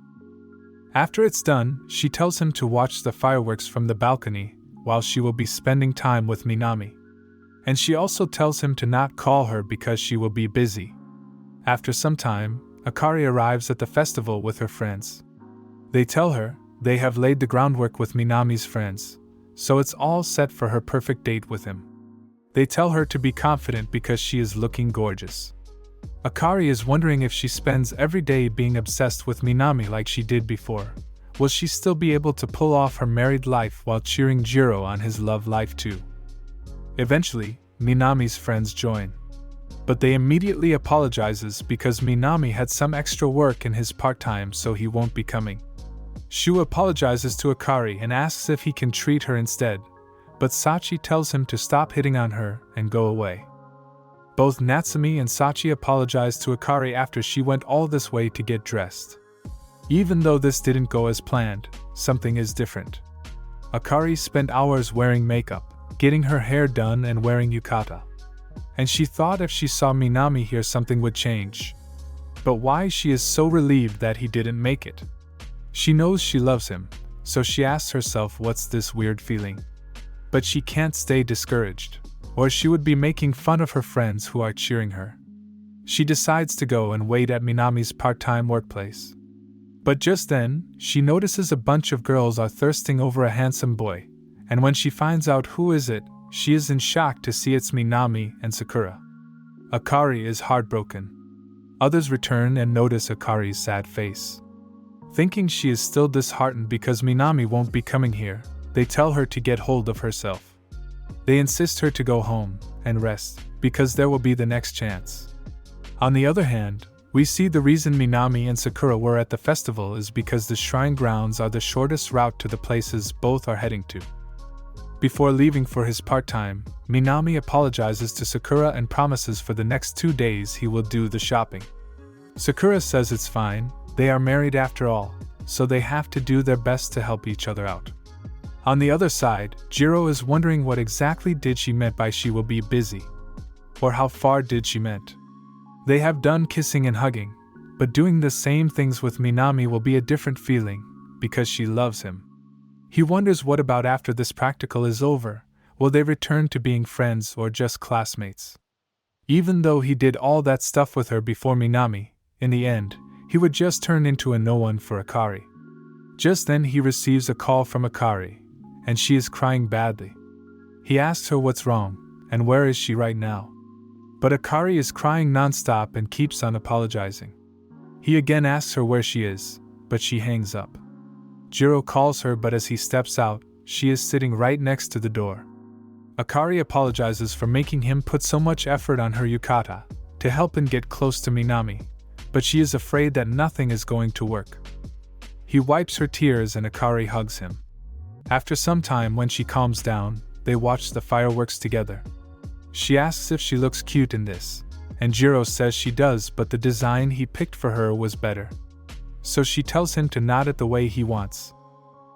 After it's done, she tells him to watch the fireworks from the balcony while she will be spending time with Minami. And she also tells him to not call her because she will be busy. After some time, Akari arrives at the festival with her friends. They tell her they have laid the groundwork with Minami's friends, so it's all set for her perfect date with him. They tell her to be confident because she is looking gorgeous. Akari is wondering if she spends every day being obsessed with Minami like she did before, will she still be able to pull off her married life while cheering Jiro on his love life too? Eventually, Minami's friends join. But they immediately apologizes because Minami had some extra work in his part-time so he won't be coming. Shu apologizes to Akari and asks if he can treat her instead, but Sachi tells him to stop hitting on her and go away. Both Natsumi and Sachi apologize to Akari after she went all this way to get dressed. Even though this didn't go as planned, something is different. Akari spent hours wearing makeup, getting her hair done and wearing yukata. And she thought if she saw Minami here something would change. But why she is so relieved that he didn't make it? She knows she loves him, so she asks herself what's this weird feeling. But she can't stay discouraged, or she would be making fun of her friends who are cheering her. She decides to go and wait at Minami's part-time workplace. But just then, she notices a bunch of girls are thirsting over a handsome boy, and when she finds out who is it, she is in shock to see it's Minami and Sakura. Akari is heartbroken. Others return and notice Akari's sad face. Thinking she is still disheartened because Minami won't be coming here, they tell her to get hold of herself. They insist her to go home and rest, because there will be the next chance. On the other hand, we see the reason Minami and Sakura were at the festival is because the shrine grounds are the shortest route to the places both are heading to. Before leaving for his part-time, Minami apologizes to Sakura and promises for the next 2 days he will do the shopping. Sakura says it's fine, they are married after all, so they have to do their best to help each other out. On the other side, Jiro is wondering what exactly did she meant by she will be busy. Or how far did she meant. They have done kissing and hugging, but doing the same things with Minami will be a different feeling, because she loves him. He wonders what about after this practical is over, will they return to being friends or just classmates? Even though he did all that stuff with her before Minami, in the end, he would just turn into a no one for Akari. Just then he receives a call from Akari, and she is crying badly. He asks her what's wrong, and where is she right now? But Akari is crying nonstop and keeps on apologizing. He again asks her where she is, but she hangs up. Jiro calls her, but as he steps out, she is sitting right next to the door. Akari apologizes for making him put so much effort on her yukata to help and get close to Minami, but she is afraid that nothing is going to work. He wipes her tears and Akari hugs him. After some time, when she calms down, they watch the fireworks together. She asks if she looks cute in this, and Jiro says she does, but the design he picked for her was better. So she tells him to knot it the way he wants.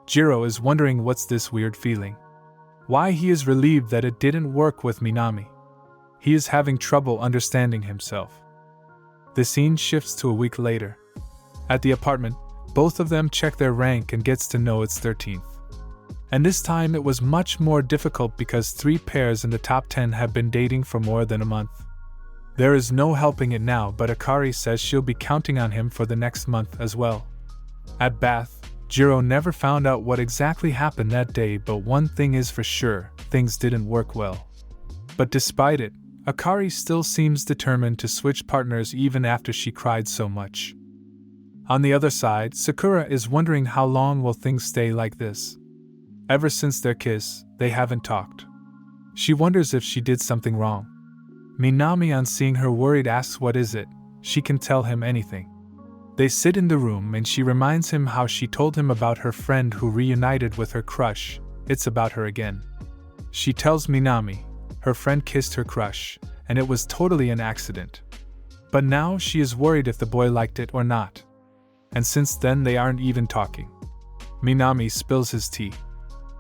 Jiro is wondering what's this weird feeling. Why he is relieved that it didn't work with Minami. He is having trouble understanding himself. The scene shifts to a week later. At the apartment, both of them check their rank and gets to know it's 13th. And this time it was much more difficult because 3 pairs in the top 10 have been dating for more than a month. There is no helping it now, but Akari says she'll be counting on him for the next month as well. At Bath, Jiro never found out what exactly happened that day, but one thing is for sure, things didn't work well. But despite it, Akari still seems determined to switch partners even after she cried so much. On the other side, Sakura is wondering how long will things stay like this. Ever since their kiss, they haven't talked. She wonders if she did something wrong. Minami, on seeing her worried, asks what is it. She can tell him anything. They sit in the room and she reminds him how she told him about her friend who reunited with her crush. It's about her again. She tells Minami her friend kissed her crush, and it was totally an accident. But now she is worried if the boy liked it or not. And since then they aren't even talking. Minami spills his tea.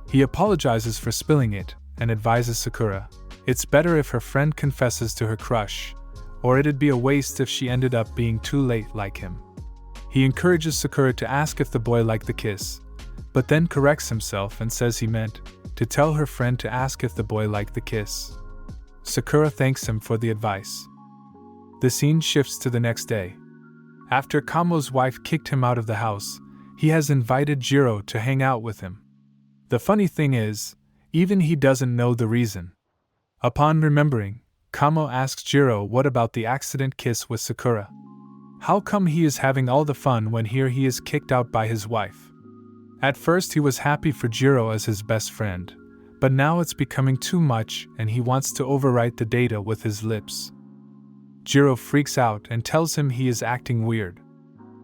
He apologizes for spilling it and advises Sakura it's better if her friend confesses to her crush, or it'd be a waste if she ended up being too late like him. He encourages Sakura to ask if the boy liked the kiss, but then corrects himself and says he meant to tell her friend to ask if the boy liked the kiss. Sakura thanks him for the advice. The scene shifts to the next day. After Kamo's wife kicked him out of the house, he has invited Jiro to hang out with him. The funny thing is, even he doesn't know the reason. Upon remembering, Kamo asks Jiro what about the accident kiss with Sakura. How come he is having all the fun when here he is kicked out by his wife? At first he was happy for Jiro as his best friend, but now it's becoming too much and he wants to overwrite the data with his lips. Jiro freaks out and tells him he is acting weird.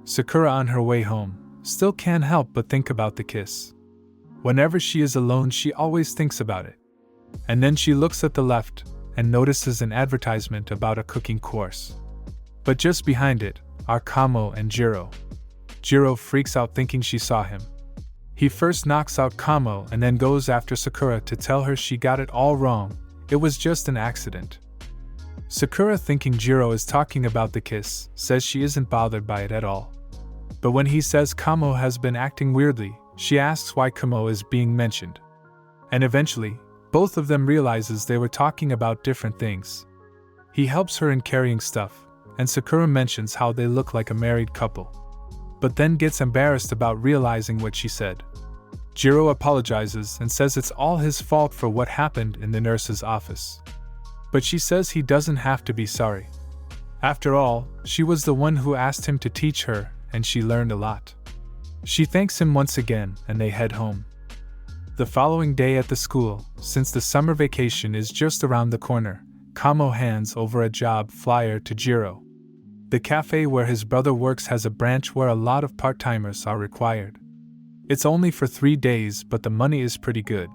Sakura, on her way home, still can't help but think about the kiss. Whenever she is alone, she always thinks about it. And then she looks at the left and notices an advertisement about a cooking course. But just behind it are Kamo and Jiro. Jiro freaks out thinking she saw him. He first knocks out Kamo and then goes after Sakura to tell her she got it all wrong, it was just an accident. Sakura, thinking Jiro is talking about the kiss, says she isn't bothered by it at all. But when he says Kamo has been acting weirdly, she asks why Kamo is being mentioned. And eventually, both of them realizes they were talking about different things. He helps her in carrying stuff, and Sakura mentions how they look like a married couple. but then gets embarrassed about realizing what she said. Jiro apologizes and says it's all his fault for what happened in the nurse's office. But she says he doesn't have to be sorry. After all, she was the one who asked him to teach her, and she learned a lot. She thanks him once again, and they head home. The following day at the school, since the summer vacation is just around the corner, Kamo hands over a job flyer to Jiro. The cafe where his brother works has a branch where a lot of part-timers are required. It's only for 3 days, but the money is pretty good.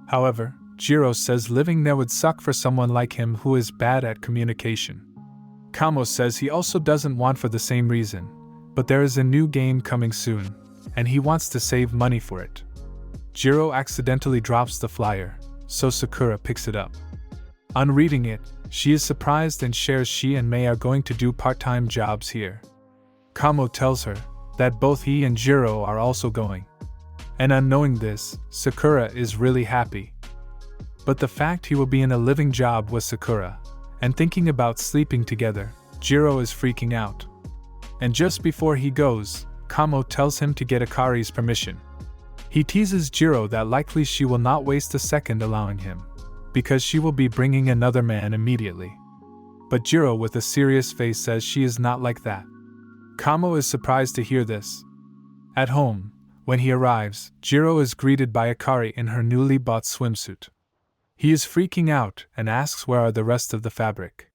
However, Jiro says living there would suck for someone like him who is bad at communication. Kamo says he also doesn't want for the same reason, but there is a new game coming soon, and he wants to save money for it. Jiro accidentally drops the flyer, so Sakura picks it up. On reading it, she is surprised and shares she and Mei are going to do part-time jobs here. Kamo tells her that both he and Jiro are also going. And on knowing this, Sakura is really happy. But the fact he will be in a living job with Sakura, and thinking about sleeping together, Jiro is freaking out. And just before he goes, Kamo tells him to get Akari's permission. He teases Jiro that likely she will not waste a second allowing him, because she will be bringing another man immediately. But Jiro with a serious face says she is not like that. Kamo is surprised to hear this. At home, when he arrives, Jiro is greeted by Akari in her newly bought swimsuit. He is freaking out and asks where are the rest of the fabric.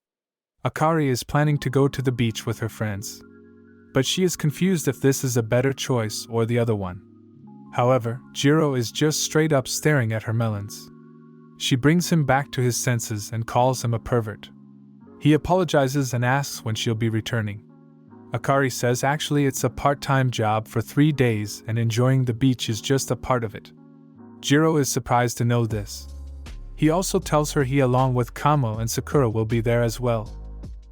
Akari is planning to go to the beach with her friends, but she is confused if this is a better choice or the other one. However, Jiro is just straight up staring at her melons. She brings him back to his senses and calls him a pervert. He apologizes and asks when she'll be returning. Akari says actually it's a part-time job for 3 days and enjoying the beach is just a part of it. Jiro is surprised to know this. He also tells her he along with Kamo and Sakura will be there as well.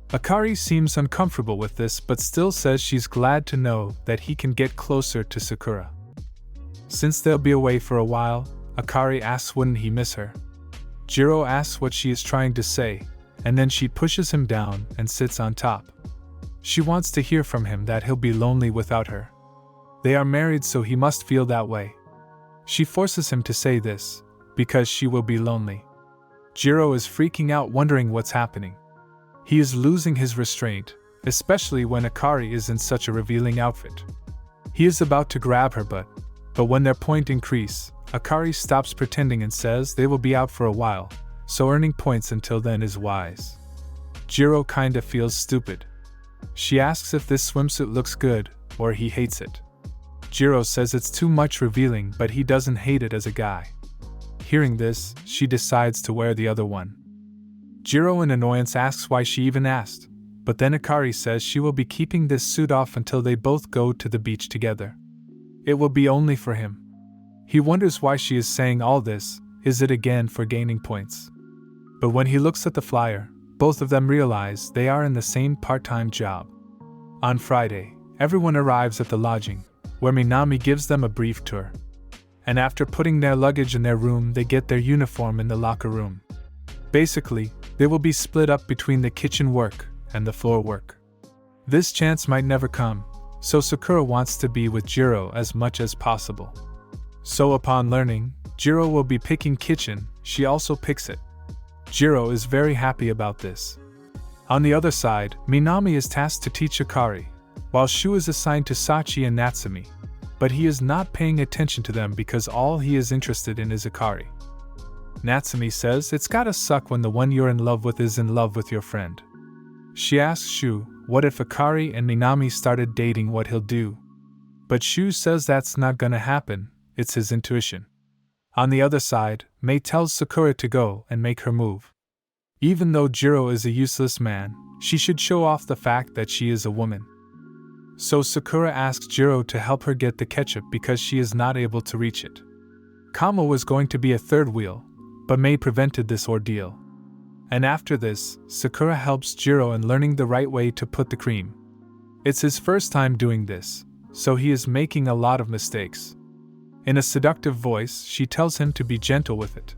Akari seems uncomfortable with this but still says she's glad to know that he can get closer to Sakura. Since they'll be away for a while, Akari asks wouldn't he miss her. Jiro asks what she is trying to say, and then she pushes him down and sits on top. She wants to hear from him that he'll be lonely without her. They are married so he must feel that way. She forces him to say this, because she will be lonely. Jiro is freaking out wondering what's happening. He is losing his restraint, especially when Akari is in such a revealing outfit. He is about to grab her but when their point increase, Akari stops pretending and says they will be out for a while, so earning points until then is wise. Jiro kinda feels stupid. She asks if this swimsuit looks good, or he hates it. Jiro says it's too much revealing but he doesn't hate it as a guy. Hearing this, she decides to wear the other one. Jiro in annoyance asks why she even asked, but then Akari says she will be keeping this suit off until they both go to the beach together. It will be only for him. He wonders why she is saying all this, is it again for gaining points? But when he looks at the flyer, both of them realize they are in the same part-time job. On Friday, everyone arrives at the lodging, where Minami gives them a brief tour. And after putting their luggage in their room, they get their uniform in the locker room. Basically, they will be split up between the kitchen work and the floor work. This chance might never come, so Sakura wants to be with Jiro as much as possible. So upon learning, Jiro will be picking kitchen, she also picks it. Jiro is very happy about this. On the other side, Minami is tasked to teach Akari, while Shu is assigned to Sachi and Natsumi, but he is not paying attention to them because all he is interested in is Akari. Natsumi says it's gotta suck when the one you're in love with is in love with your friend. She asks Shu what if Akari and Minami started dating, what he'll do. But Shu says that's not gonna happen, it's his intuition. On the other side, Mei tells Sakura to go and make her move. Even though Jiro is a useless man, she should show off the fact that she is a woman. So Sakura asks Jiro to help her get the ketchup because she is not able to reach it. Kamo was going to be a third wheel, but Mei prevented this ordeal. And after this, Sakura helps Jiro in learning the right way to put the cream. It's his first time doing this, so he is making a lot of mistakes. In a seductive voice, she tells him to be gentle with it.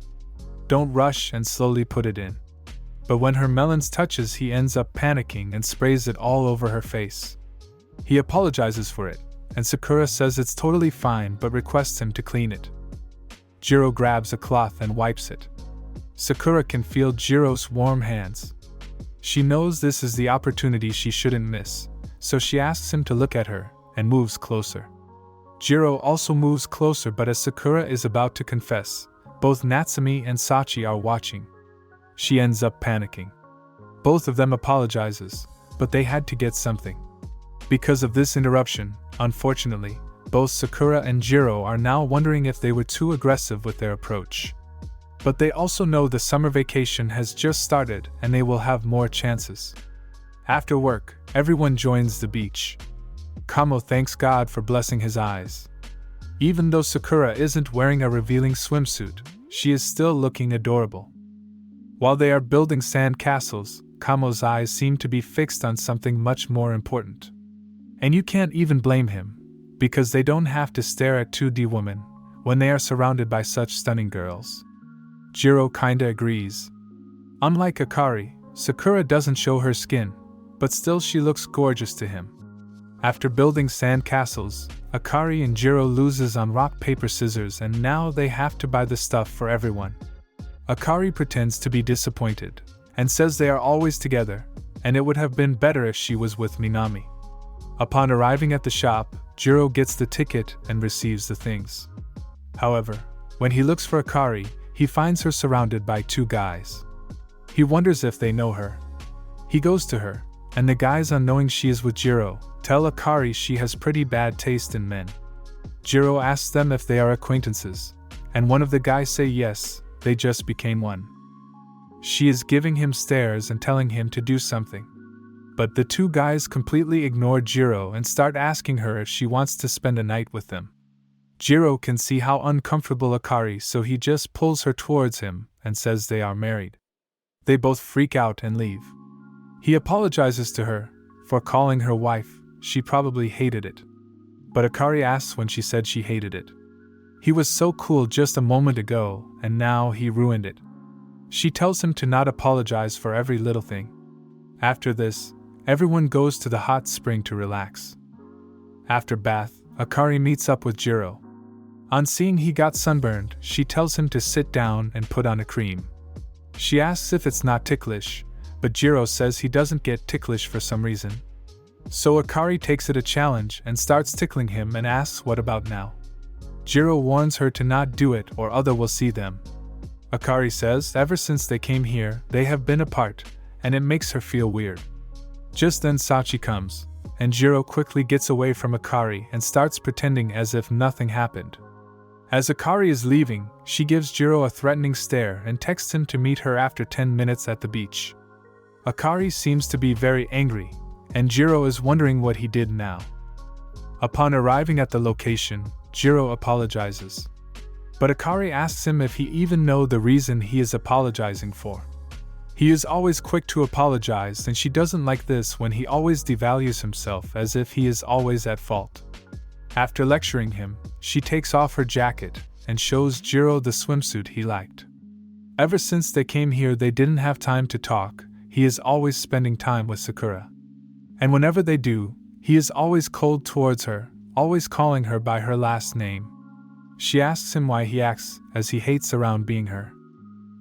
Don't rush and slowly put it in. But when her melons touches, he ends up panicking and sprays it all over her face. He apologizes for it, and Sakura says it's totally fine but requests him to clean it. Jiro grabs a cloth and wipes it. Sakura can feel Jiro's warm hands. She knows this is the opportunity she shouldn't miss, so she asks him to look at her and moves closer. Jiro also moves closer, but as Sakura is about to confess, both Natsumi and Sachi are watching. She ends up panicking. Both of them apologizes, but they had to get something. Because of this interruption, unfortunately, both Sakura and Jiro are now wondering if they were too aggressive with their approach. But they also know the summer vacation has just started and they will have more chances. After work, everyone joins the beach. Kamo thanks God for blessing his eyes. Even though Sakura isn't wearing a revealing swimsuit, she is still looking adorable. While they are building sand castles, Kamo's eyes seem to be fixed on something much more important. And you can't even blame him, because they don't have to stare at 2D women when they are surrounded by such stunning girls. Jiro kinda agrees. Unlike Akari, Sakura doesn't show her skin, but still she looks gorgeous to him. After building sand castles, Akari and Jiro loses on rock paper scissors and now they have to buy the stuff for everyone. Akari pretends to be disappointed and says they are always together, and it would have been better if she was with Minami. Upon arriving at the shop, Jiro gets the ticket and receives the things. However, when he looks for Akari, he finds her surrounded by 2 guys. He wonders if they know her. He goes to her, and the guys, unknowing she is with Jiro, tell Akari she has pretty bad taste in men. Jiro asks them if they are acquaintances, and one of the guys say yes, they just became one. She is giving him stares and telling him to do something. But the 2 guys completely ignore Jiro and start asking her if she wants to spend a night with them. Jiro can see how uncomfortable Akari, so he just pulls her towards him and says they are married. They both freak out and leave. He apologizes to her for calling her wife. She probably hated it. But Akari asks when she said she hated it. He was so cool just a moment ago, and now he ruined it. She tells him to not apologize for every little thing. After this, everyone goes to the hot spring to relax. After bath, Akari meets up with Jiro. On seeing he got sunburned, she tells him to sit down and put on a cream. She asks if it's not ticklish, but Jiro says he doesn't get ticklish for some reason. So Akari takes it a challenge and starts tickling him and asks what about now. Jiro warns her to not do it or other will see them. Akari says ever since they came here, they have been apart, and it makes her feel weird. Just then Sachi comes, and Jiro quickly gets away from Akari and starts pretending as if nothing happened. As Akari is leaving, she gives Jiro a threatening stare and texts him to meet her after 10 minutes at the beach. Akari seems to be very angry, and Jiro is wondering what he did now. Upon arriving at the location, Jiro apologizes. But Akari asks him if he even knows the reason he is apologizing for. He is always quick to apologize, and she doesn't like this when he always devalues himself as if he is always at fault. After lecturing him, she takes off her jacket and shows Jiro the swimsuit he liked. Ever since they came here, they didn't have time to talk. He is always spending time with Sakura. And whenever they do, he is always cold towards her, always calling her by her last name. She asks him why he acts as he hates around being her.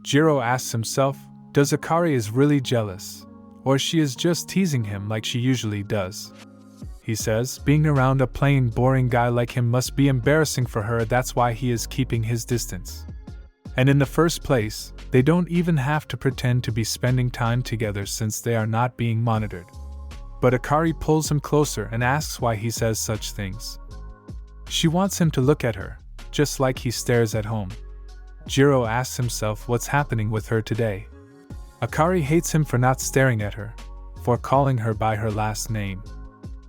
Jiro asks himself, does Akari is really jealous, or she is just teasing him like she usually does? He says being around a plain boring guy like him must be embarrassing for her, that's why he is keeping his distance. And in the first place, they don't even have to pretend to be spending time together since they are not being monitored. But Akari pulls him closer and asks why he says such things. She wants him to look at her, just like he stares at home. Jiro asks himself what's happening with her today. Akari hates him for not staring at her, for calling her by her last name.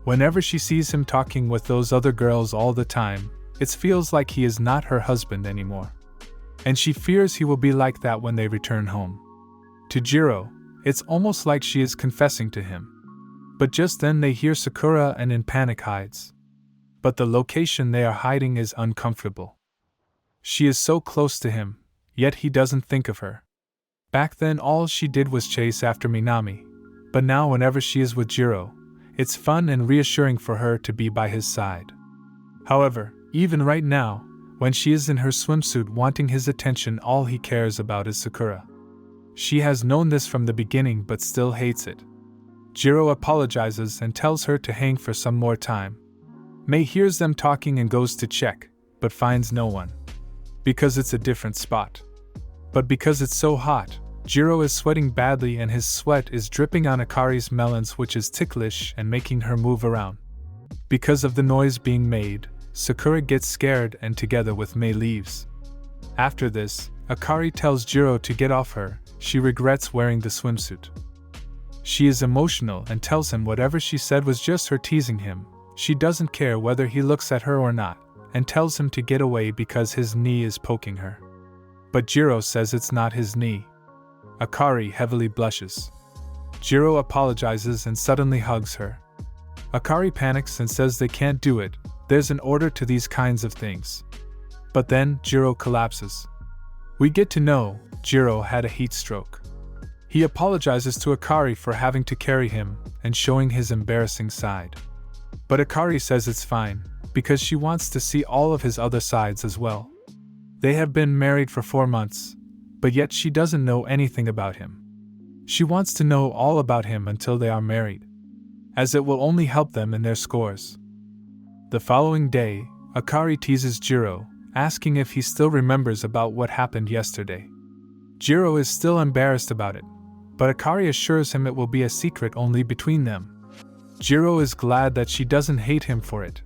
Whenever she sees him talking with those other girls all the time, it feels like he is not her husband anymore. And she fears he will be like that when they return home. To Jiro, it's almost like she is confessing to him. But just then they hear Sakura and in panic hides. But the location they are hiding is uncomfortable. She is so close to him, yet he doesn't think of her. Back then all she did was chase after Minami, but now whenever she is with Jiro, It's fun and reassuring for her to be by his side. However, even right now, when she is in her swimsuit wanting his attention, all he cares about is Sakura. She has known this from the beginning but still hates it. Jiro apologizes and tells her to hang for some more time. Mei hears them talking and goes to check, but finds no one. Because it's a different spot. But because it's so hot, Jiro is sweating badly and his sweat is dripping on Akari's melons, which is ticklish and making her move around. Because of the noise being made, Sakura gets scared and together with Mei leaves. After this, Akari tells Jiro to get off her. She regrets wearing the swimsuit. She is emotional and tells him whatever she said was just her teasing him. She doesn't care whether he looks at her or not, and tells him to get away because his knee is poking her. But Jiro says it's not his knee. Akari heavily blushes. Jiro apologizes and suddenly hugs her. Akari panics and says they can't do it, there's an order to these kinds of things. But then Jiro collapses. We get to know Jiro had a heat stroke. He apologizes to Akari for having to carry him and showing his embarrassing side. But Akari says it's fine, because she wants to see all of his other sides as well. They have been married for 4 months, but yet she doesn't know anything about him. She wants to know all about him until they are married, as it will only help them in their scores. The following day, Akari teases Jiro, asking if he still remembers about what happened yesterday. Jiro is still embarrassed about it, but Akari assures him it will be a secret only between them. Jiro is glad that she doesn't hate him for it,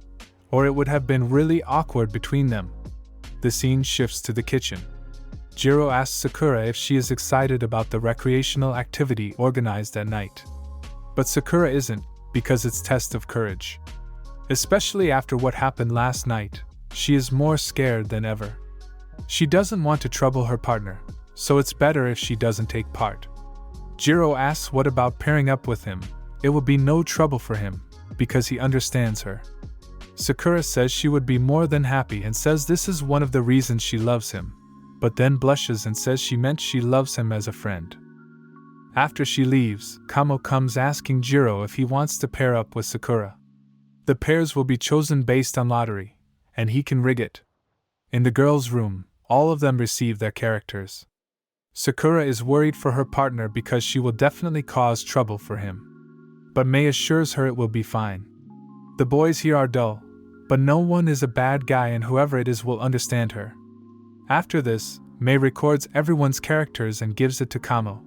or it would have been really awkward between them. The scene shifts to the kitchen. Jiro asks Sakura if she is excited about the recreational activity organized at night. But Sakura isn't, because it's test of courage. Especially after what happened last night, she is more scared than ever. She doesn't want to trouble her partner, so it's better if she doesn't take part. Jiro asks what about pairing up with him. It will be no trouble for him, because he understands her. Sakura says she would be more than happy and says this is one of the reasons she loves him, but then blushes and says she meant she loves him as a friend. After she leaves, Kamo comes asking Jiro if he wants to pair up with Sakura. The pairs will be chosen based on lottery, and he can rig it. In the girls' room, all of them receive their characters. Sakura is worried for her partner because she will definitely cause trouble for him. But Mei assures her it will be fine. The boys here are dull, but no one is a bad guy and whoever it is will understand her. After this, Mei records everyone's characters and gives it to Kamo.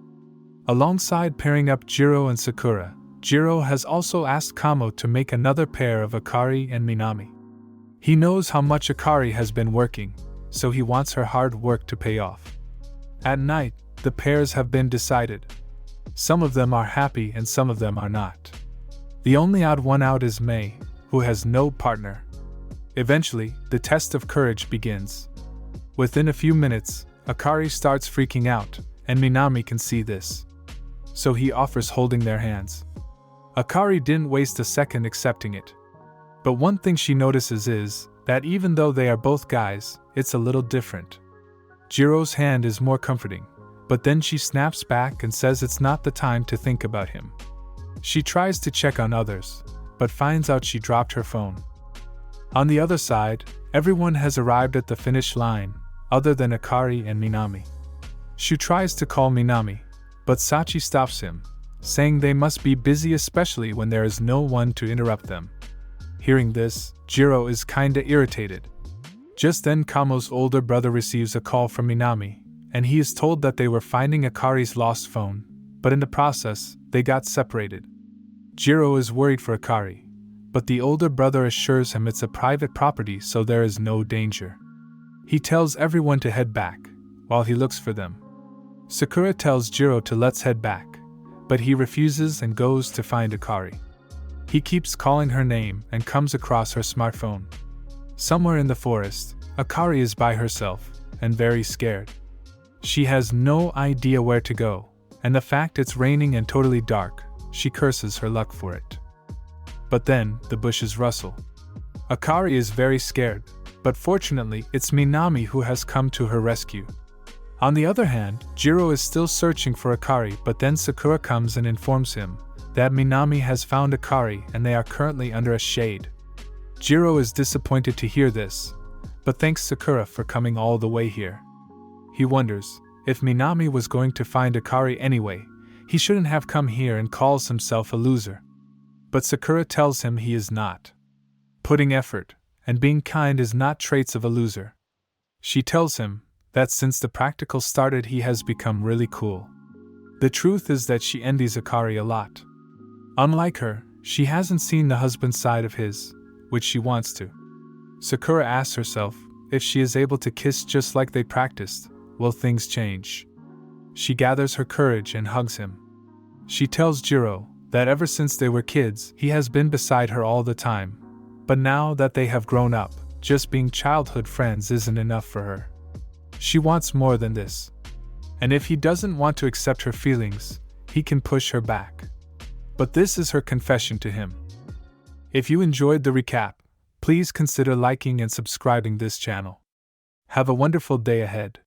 Alongside pairing up Jiro and Sakura, Jiro has also asked Kamo to make another pair of Akari and Minami. He knows how much Akari has been working, so he wants her hard work to pay off. At night, the pairs have been decided. Some of them are happy and some of them are not. The only odd one out is Mei, who has no partner. Eventually, the test of courage begins. Within a few minutes, Akari starts freaking out, and Minami can see this. So he offers holding their hands. Akari didn't waste a second accepting it. But one thing she notices is that even though they are both guys, it's a little different. Jiro's hand is more comforting, but then she snaps back and says it's not the time to think about him. She tries to check on others, but finds out she dropped her phone. On the other side, everyone has arrived at the finish line, other than Akari and Minami. Shu tries to call Minami, but Sachi stops him, saying they must be busy especially when there is no one to interrupt them. Hearing this, Jiro is kinda irritated. Just then Kamo's older brother receives a call from Minami, and he is told that they were finding Akari's lost phone, but in the process, they got separated. Jiro is worried for Akari, but the older brother assures him it's a private property so there is no danger. He tells everyone to head back, while he looks for them. Sakura tells Jiro to let's head back, but he refuses and goes to find Akari. He keeps calling her name and comes across her smartphone. Somewhere in the forest, Akari is by herself, and very scared. She has no idea where to go, and the fact it's raining and totally dark, she curses her luck for it. But then, the bushes rustle. Akari is very scared, but fortunately it's Minami who has come to her rescue. On the other hand, Jiro is still searching for Akari, but then Sakura comes and informs him that Minami has found Akari and they are currently under a shade. Jiro is disappointed to hear this, but thanks Sakura for coming all the way here. He wonders, if Minami was going to find Akari anyway, he shouldn't have come here and calls himself a loser. But Sakura tells him he is not. Putting effort and being kind is not traits of a loser. She tells him that since the practical started he has become really cool. The truth is that she envies Akari a lot. Unlike her, she hasn't seen the husband side of his, which she wants to. Sakura asks herself, if she is able to kiss just like they practiced, will things change? She gathers her courage and hugs him. She tells Jiro that ever since they were kids, he has been beside her all the time. But now that they have grown up, just being childhood friends isn't enough for her. She wants more than this. And if he doesn't want to accept her feelings, he can push her back. But this is her confession to him. If you enjoyed the recap, please consider liking and subscribing this channel. Have a wonderful day ahead.